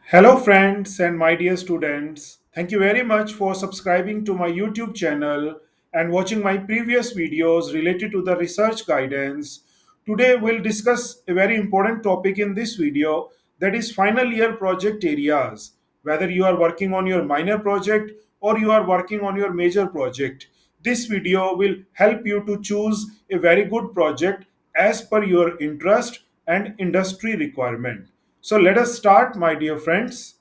Hello, friends, and my dear students. Thank you very much for subscribing to my YouTube channel and watching my previous videos related to the research guidance. Today, we'll discuss a very important topic in this video, that is final year project areas. Whether you are working on your minor project or you are working on your major project, this video will help you to choose a very good project as per your interest and industry requirement. So let us start, my dear friends.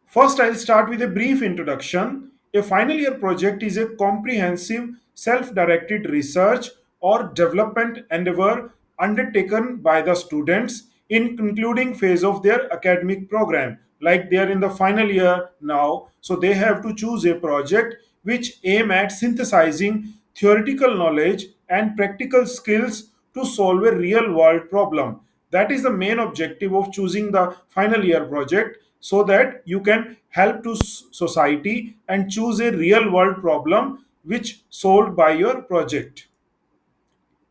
First, I'll start with a brief introduction. A final year project is a comprehensive, self directed research or development endeavor undertaken by the students in concluding phase of their academic program. Like they are in the final year now, so they have to choose a project which aim at synthesizing theoretical knowledge and practical skills to solve a real world problem. That is the main objective of choosing the final year project, so that you can help to society and choose a real world problem which solved by your project.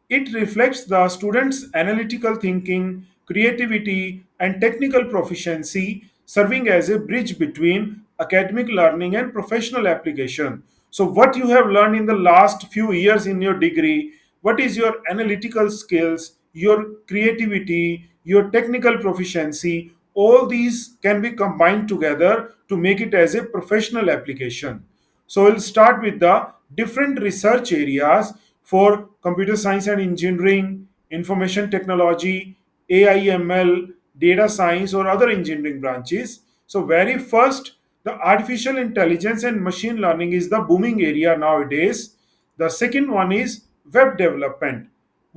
It reflects the students' analytical thinking, creativity, and technical proficiency, serving as a bridge between academic learning and professional application. So, what you have learned in the last few years in your degree, what is your analytical skills, your creativity, your technical proficiency, all these can be combined together to make it as a professional application. So we'll start with the different research areas for computer science and engineering, information technology, AIML, data science, or other engineering branches. So, very first, the artificial intelligence and machine learning is the booming area nowadays. The second one is web development.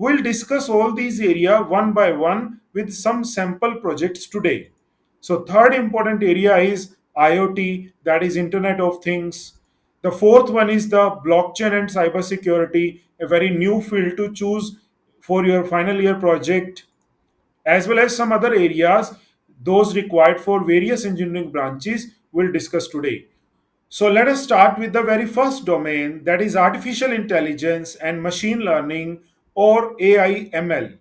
We'll discuss all these areas one by one with some sample projects today. So, third important area is IoT, that is Internet of Things. The fourth one is the blockchain and cybersecurity, a very new field to choose for your final year project, as well as some other areas, those required for various engineering branches, we'll discuss today. So let us start with the very first domain, that is artificial intelligence and machine learning, or AIML.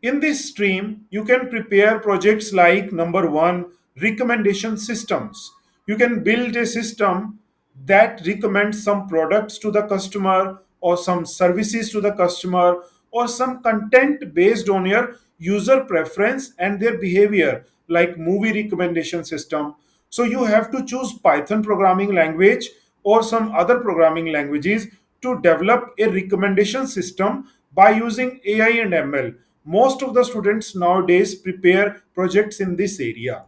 In this stream, you can prepare projects like number one, recommendation systems. You can build a system that recommends some products to the customer or some services to the customer or some content based on your user preference and their behavior, like movie recommendation system. So you have to choose Python programming language or some other programming languages to develop a recommendation system by using AI and ML. Most of the students nowadays prepare projects in this area.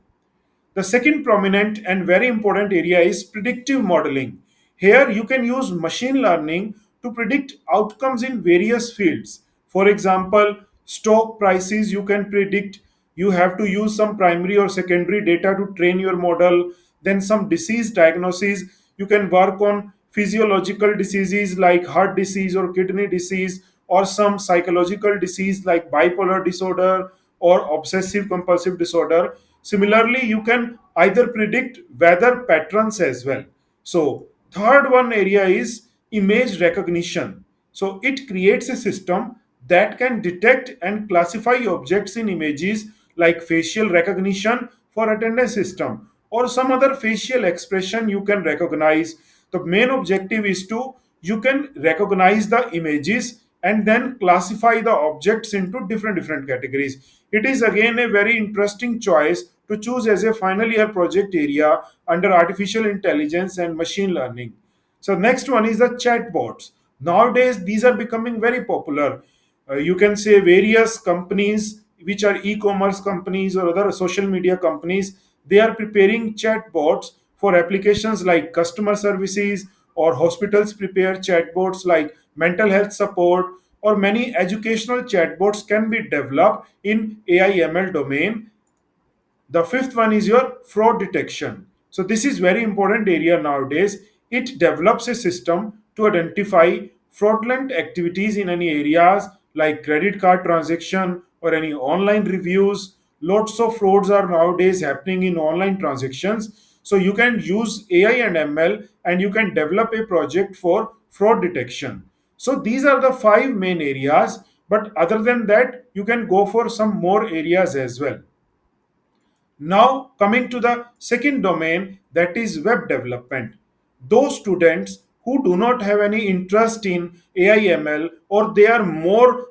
The second prominent and very important area is predictive modeling. Here you can use machine learning to predict outcomes in various fields. For example, stock prices you can predict. You have to use some primary or secondary data to train your model. Then some disease diagnosis. You can work on physiological diseases like heart disease or kidney disease, or some psychological disease like bipolar disorder or obsessive compulsive disorder. Similarly, you can either predict weather patterns as well. So, third one area is image recognition. So, it creates a system that can detect and classify objects in images, like facial recognition for attendance system or some other facial expression you can recognize. The main objective is to you can recognize the images and then classify the objects into different categories. It is again a very interesting choice to choose as a final year project area under artificial intelligence and machine learning. So next one is the chatbots. Nowadays these are becoming very popular. You can say various companies which are e-commerce companies or other social media companies, they are preparing chatbots for applications like customer services, or hospitals prepare chatbots like mental health support, or many educational chatbots can be developed in AIML domain. The fifth one is your fraud detection. So this is very important area nowadays. It develops a system to identify fraudulent activities in any areas like credit card transaction or any online reviews. Lots of frauds are nowadays happening in online transactions. So you can use AI and ML and you can develop a project for fraud detection. So these are the five main areas, but other than that, you can go for some more areas as well. Now, coming to the second domain, that is web development. Those students who do not have any interest in AIML, or they are more,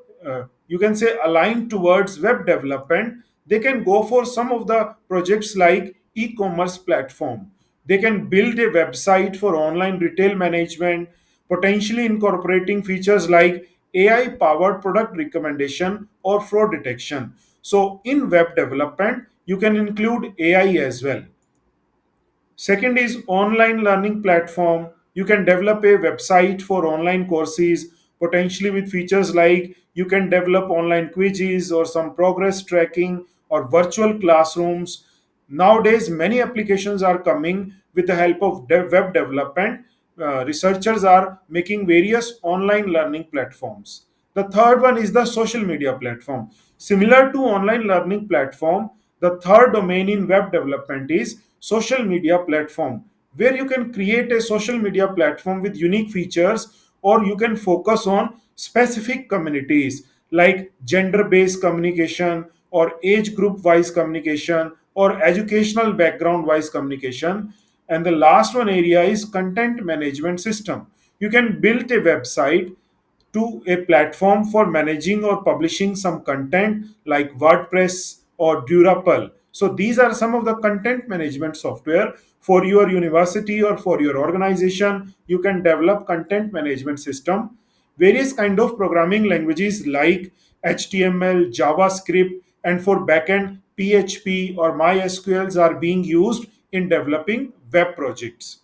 you can say, aligned towards web development, they can go for some of the projects like e-commerce platform. They can build a website for online retail management, potentially incorporating features like AI powered product recommendation or fraud detection. So, in web development, you can include AI as well. Second is online learning platform. You can develop a website for online courses, potentially with features like you can develop online quizzes or some progress tracking or virtual classrooms. Nowadays, many applications are coming with the help of web development. Researchers are making various online learning platforms. The third one is the social media platform. Similar to online learning platform, the third domain in web development is social media platform, where you can create a social media platform with unique features, or you can focus on specific communities like gender based communication or age group wise communication or educational background wise communication. And the last one area is content management system. You can build a website to a platform for managing or publishing some content like WordPress or Durapal. So these are some of the content management software for your university or for your organization. You can develop content management system. Various kind of programming languages like HTML, JavaScript, and for backend PHP or MySQLs are being used in developing web projects.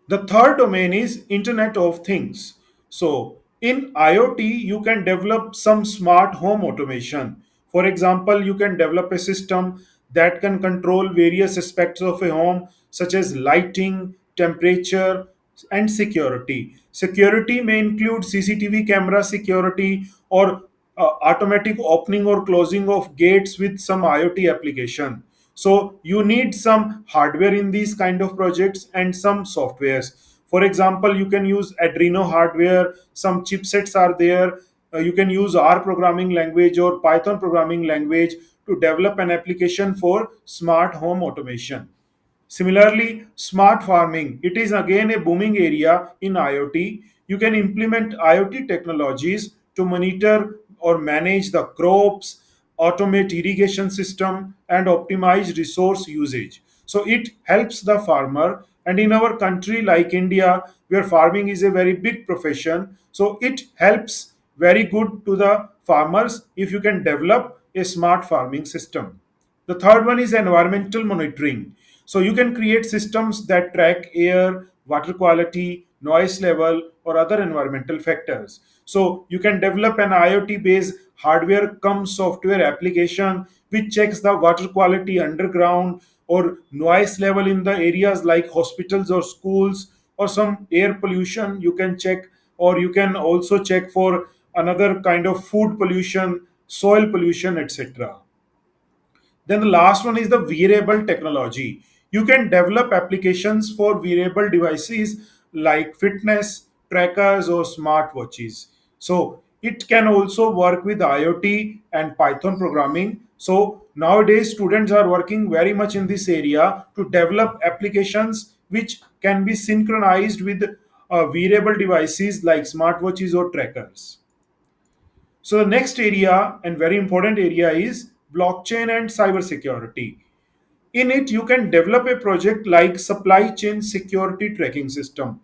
The third domain is Internet of Things. So, in IoT, you can develop some smart home automation. For example, you can develop a system that can control various aspects of a home, such as lighting, temperature, and security. Security may include CCTV camera security or automatic opening or closing of gates with some IoT application. So you need some hardware in these kind of projects and some softwares. For example, you can use Adreno hardware, some chipsets are there. You can use R programming language or Python programming language to develop an application for smart home automation. Similarly, smart farming, it is again a booming area in IoT. You can implement IoT technologies to monitor or manage the crops, automate irrigation system, and optimize resource usage. So it helps the farmer. And in our country like India, where farming is a very big profession, so it helps very good to the farmers if you can develop a smart farming system. The third one is environmental monitoring. So you can create systems that track air, water quality, noise level, or other environmental factors. So you can develop an IoT based hardware cum software application which checks the water quality underground or noise level in the areas like hospitals or schools, or some air pollution you can check, or you can also check for another kind of food pollution, soil pollution, etc. Then the last one is the wearable technology. You can develop applications for wearable devices like fitness trackers or smartwatches. So it can also work with IoT and Python programming. So nowadays students are working very much in this area to develop applications which can be synchronized with wearable devices like smartwatches or trackers. So the next area and very important area is blockchain and cybersecurity. In it, you can develop a project like supply chain security tracking system.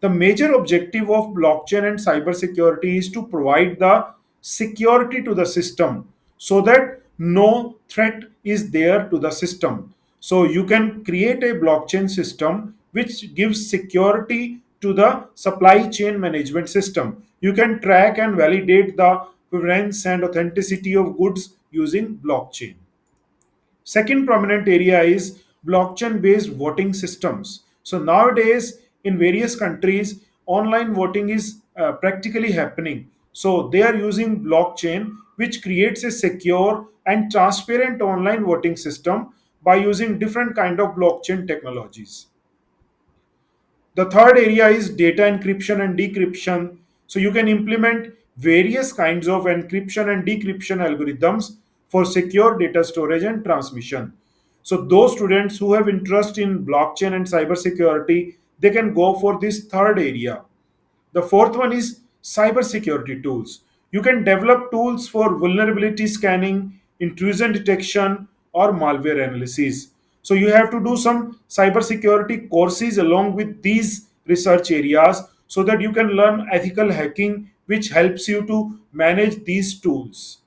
The major objective of blockchain and cybersecurity is to provide the security to the system so that no threat is there to the system. So you can create a blockchain system which gives security to the supply chain management system. You can track and validate the provenance and authenticity of goods using blockchain. Second prominent area is blockchain based voting systems. So nowadays, in various countries, online voting is practically happening. So they are using blockchain, which creates a secure and transparent online voting system by using different kind of blockchain technologies. The third area is data encryption and decryption. So you can implement various kinds of encryption and decryption algorithms for secure data storage and transmission. So those students who have interest in blockchain and cybersecurity, they can go for this third area. The fourth one is cybersecurity tools. You can develop tools for vulnerability scanning, intrusion detection, or malware analysis. So you have to do some cybersecurity courses along with these research areas so that you can learn ethical hacking, which helps you to manage these tools.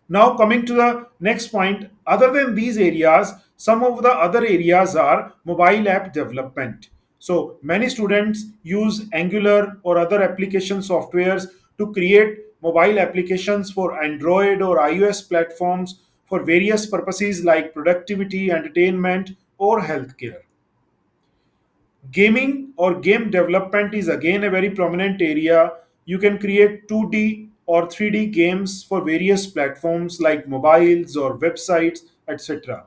Now, coming to the next point, other than these areas, some of the other areas are mobile app development. So, many students use Angular or other application softwares to create mobile applications for Android or iOS platforms for various purposes like productivity, entertainment, or healthcare. Gaming or game development is again a very prominent area. You can create 2D or 3D games for various platforms like mobiles or websites, etc.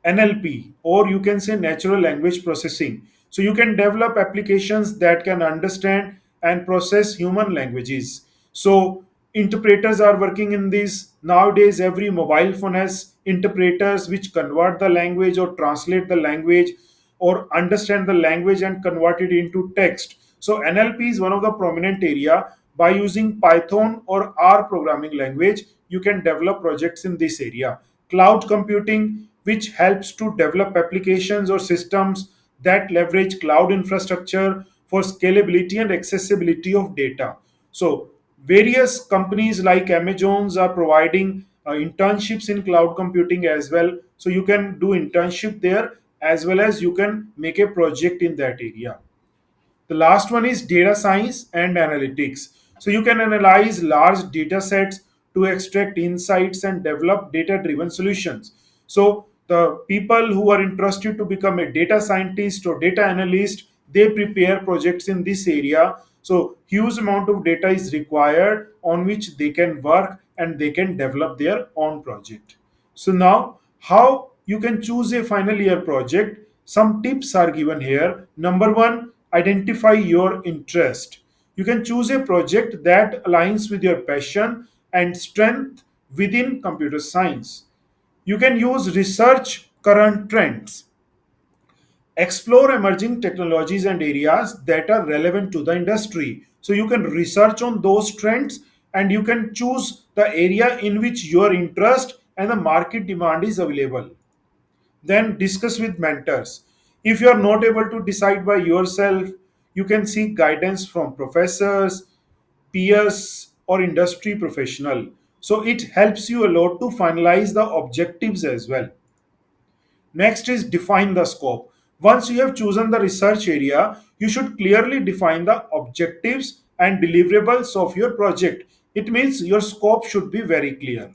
NLP, or you can say natural language processing. So you can develop applications that can understand and process human languages. So interpreters are working in this. Nowadays, every mobile phone has interpreters which convert the language or translate the language or understand the language and convert it into text. So NLP is one of the prominent area. By using Python or R programming language, you can develop projects in this area. Cloud computing, which helps to develop applications or systems that leverage cloud infrastructure for scalability and accessibility of data. So various companies like Amazon's are providing internships in cloud computing as well. So you can do internship there as well as you can make a project in that area. The last one is data science and analytics. So you can analyze large data sets to extract insights and develop data driven solutions. So the people who are interested to become a data scientist or data analyst, they prepare projects in this area. So huge amount of data is required on which they can work and they can develop their own project. So now, how you can choose a final year project? Some tips are given here. Number one, identify your interest. You can choose a project that aligns with your passion and strength within computer science. You can use research current trends. Explore emerging technologies and areas that are relevant to the industry. So you can research on those trends and you can choose the area in which your interest and the market demand is available. Then discuss with mentors. If you are not able to decide by yourself, you can seek guidance from professors, peers, or industry professional. So it helps you a lot to finalize the objectives as well. Next is define the scope. Once you have chosen the research area, you should clearly define the objectives and deliverables of your project. It means your scope should be very clear.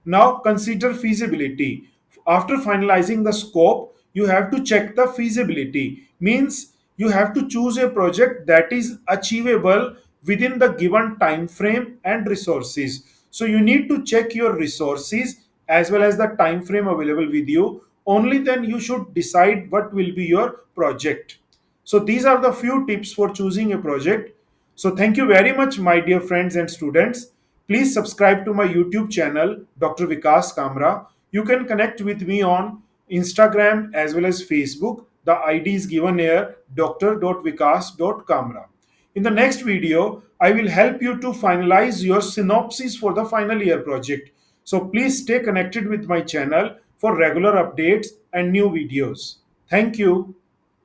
Now consider feasibility. After finalizing the scope, you have to check the feasibility. Means you have to choose a project that is achievable within the given time frame and resources. So you need to check your resources as well as the time frame available with you. Only then you should decide what will be your project. So these are the few tips for choosing a project. So thank you very much, my dear friends and students. Please subscribe to my YouTube channel, Dr. Vikas Kamra. You can connect with me on Instagram as well as Facebook. The ID is given here, dr.vikas.kamra. In the next video, I will help you to finalize your synopsis for the final year project. So please stay connected with my channel for regular updates and new videos. Thank you.